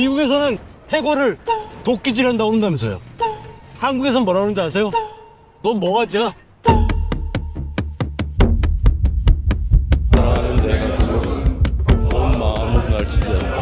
미국에서는 해골을 도끼질한다고 한다면서요. 한국에선 뭐라 그러는지 아세요? 넌 뭐가지야? 사랑하는 내가 그저 온 마음으로 날 지지한다.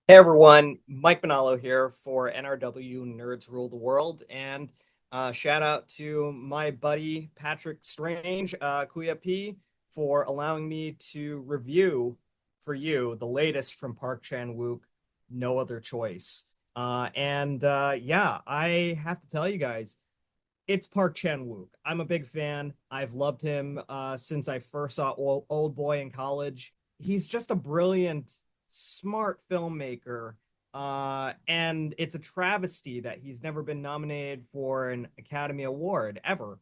Hey everyone, Mike Bonallo here for NRW Nerds Rule the World, and shout out to my buddy Patrick Strange, Kuya P, for allowing me to review for you the latest from Park Chan-wook, No Other Choice. Yeah, I have to tell you guys, it's Park Chan-wook. I'm a big fan. I've loved him since I first saw Old Boy in college. He's just a brilliant, smart filmmaker. And it's a travesty that he's never been nominated for an Academy Award ever.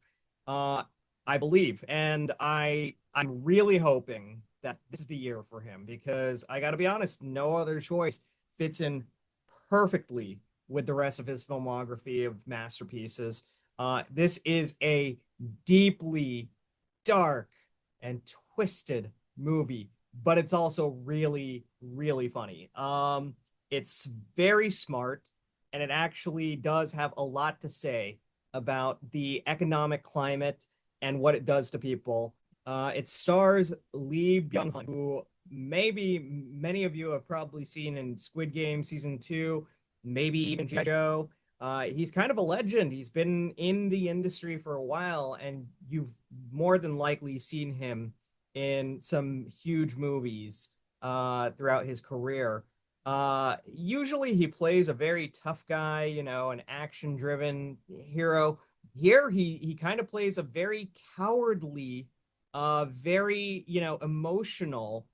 Uh, I believe. And I'm really hoping that this is the year for him because I gotta be honest, No Other Choice fits in perfectly with the rest of his filmography of masterpieces. This is a deeply dark and twisted movie, but it's also really, really funny. It's very smart, and it actually does have a lot to say about the economic climate and what it does to people. It stars Lee Byung-hun, who maybe many of you have probably seen in Squid Game season 2, maybe even G.I. Joe. He's kind of a legend. He's been in the industry for a while, and you've more than likely seen him in some huge movies throughout his career. Usually he plays a very tough guy, you know, an action-driven hero. Here he kind of plays a very cowardly, very, you know, emotional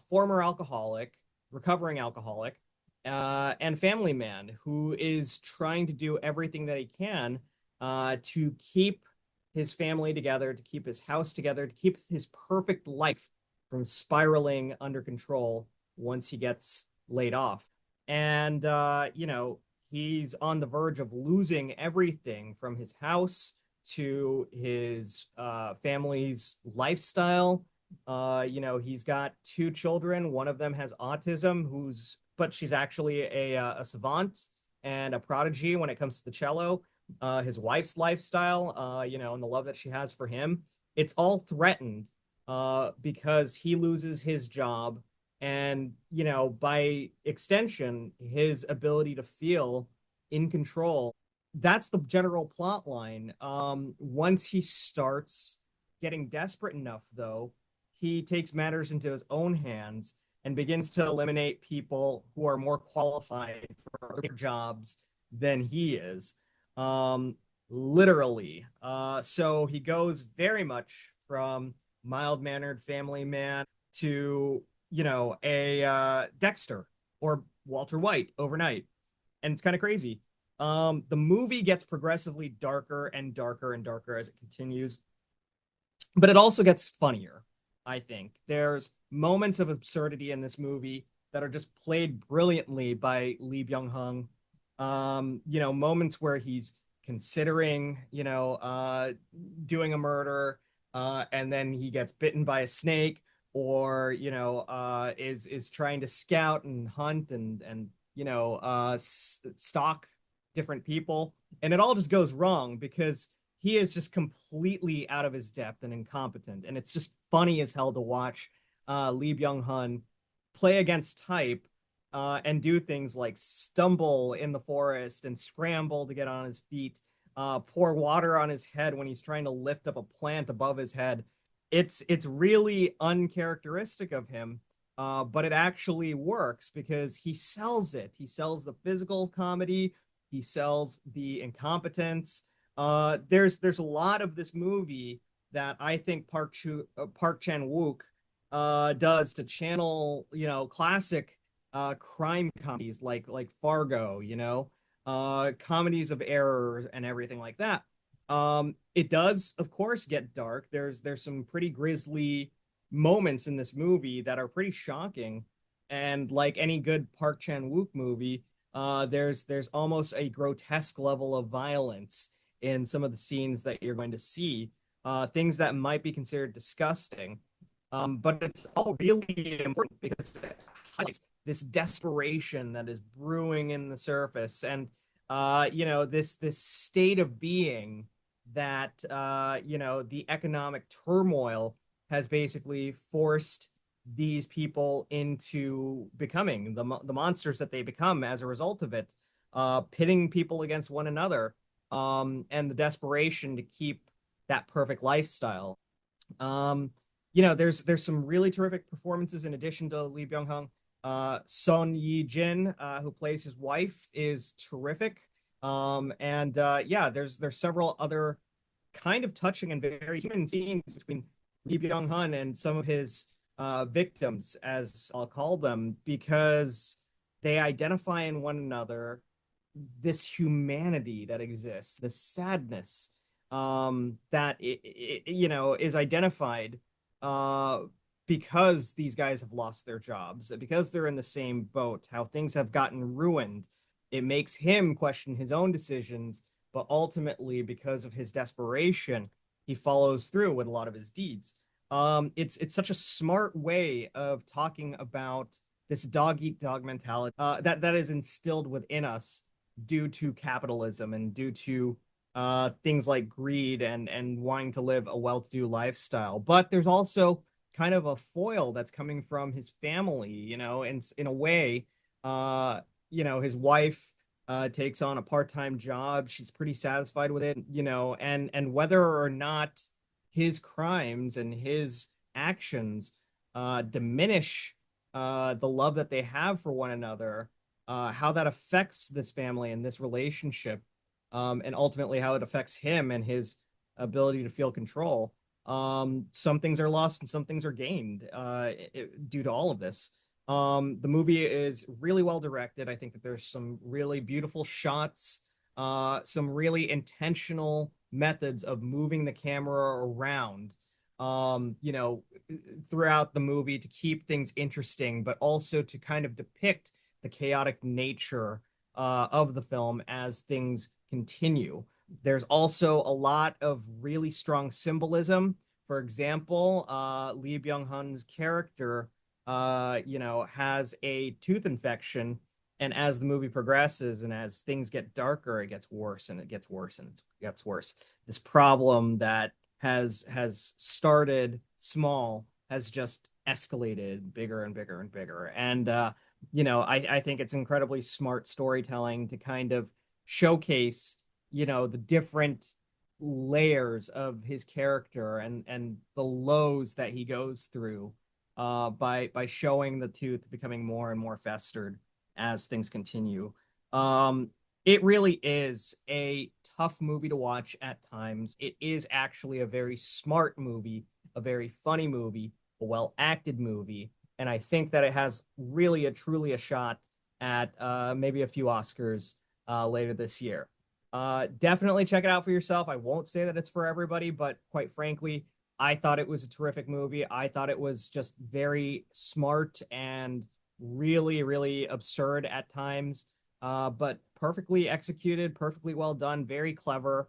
former alcoholic, recovering alcoholic, and family man who is trying to do everything that he can to keep his family together, to keep his house together, to keep his perfect life from spiraling under control once he gets laid off. And, you know, he's on the verge of losing everything from his house to his family's lifestyle. You know, he's got 2 children. One of them has autism, but she's actually a savant and a prodigy when it comes to the cello. His wife's lifestyle, you know, and the love that she has for him, it's all threatened because he loses his job and, you know, by extension, his ability to feel in control. That's the general plot line. Once he starts getting desperate enough, though, he takes matters into his own hands and begins to eliminate people who are more qualified for their jobs than he is. Literally. So he goes very much from mild-mannered family man to, you know, a Dexter or Walter White overnight. And it's kind of crazy. The movie gets progressively darker and darker and darker as it continues, but it also gets funnier. I think there's moments of absurdity in this movie that are just played brilliantly by Lee Byung-hun. You know, moments where he's considering, you know, doing a murder, and then he gets bitten by a snake, or you know, is trying to scout and hunt and you know, stalk different people, and it all just goes wrong because he is just completely out of his depth and incompetent. And it's just funny as hell to watch Lee Byung-hun play against type and do things like stumble in the forest and scramble to get on his feet, pour water on his head when he's trying to lift up a plant above his head. It's really uncharacteristic of him, but it actually works because he sells it. He sells the physical comedy. He sells the incompetence. There's a lot of this movie that I think Park Chan-wook does to channel, you know, classic crime comedies like Fargo, comedies of error and everything like that. It does, of course, get dark. There's some pretty grisly moments in this movie that are pretty shocking. And like any good Park Chan-wook movie, there's almost a grotesque level of violence in some of the scenes that you're going to see, things that might be considered disgusting. But it's all really important because it highlights this desperation that is brewing in the surface, and this state of being that the economic turmoil has basically forced these people into becoming the monsters that they become as a result of it, pitting people against one another, and the desperation to keep that perfect lifestyle. There's some really terrific performances in addition to Lee Byung-hun. Son Ye-jin, who plays his wife, is terrific. And there's several other kind of touching and very human scenes between Lee Byung-hun and some of his victims, as I'll call them, because they identify in one another this humanity that exists, the sadness that is identified uh, because these guys have lost their jobs, because they're in the same boat, how things have gotten ruined. It makes him question his own decisions, but ultimately, because of his desperation, he follows through with a lot of his deeds. It's such a smart way of talking about this dog eat dog mentality that is instilled within us due to capitalism and due to things like greed and wanting to live a well-to-do lifestyle. But there's also kind of a foil that's coming from his family, and in a way, his wife takes on a part-time job. She's pretty satisfied with it, and whether or not his crimes and his actions diminish the love that they have for one another, how that affects this family and this relationship, and ultimately how it affects him and his ability to feel control. Some things are lost and some things are gained due to all of this. The movie is really well directed. I think that there's some really beautiful shots, some really intentional methods of moving the camera around, throughout the movie to keep things interesting, but also to kind of depict the chaotic nature of the film as things continue. There's also a lot of really strong symbolism. For example, Lee Byung-hun's character, has a tooth infection, and as the movie progresses and as things get darker, it gets worse and it gets worse and it gets worse. This problem that has started small has just escalated bigger and bigger and bigger. And I think it's incredibly smart storytelling to kind of showcase, the different layers of his character and the lows that he goes through by showing the tooth becoming more and more festered as things continue. It really is a tough movie to watch at times. It is actually a very smart movie, a very funny movie, a well-acted movie, and I think that it has really truly a shot at maybe a few Oscars later this year. Definitely check it out for yourself. I won't say that it's for everybody, but quite frankly, I thought it was a terrific movie. I thought it was just very smart and really, really absurd at times, but perfectly executed, perfectly well done, very clever.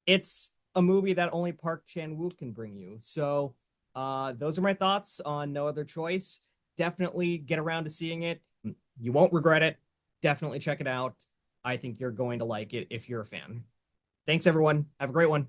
It's a movie that only Park Chan-wook can bring you. So those are my thoughts on No Other Choice. Definitely get around to seeing it. You won't regret it. Definitely check it out. I think you're going to like it if you're a fan. Thanks, everyone. Have a great one.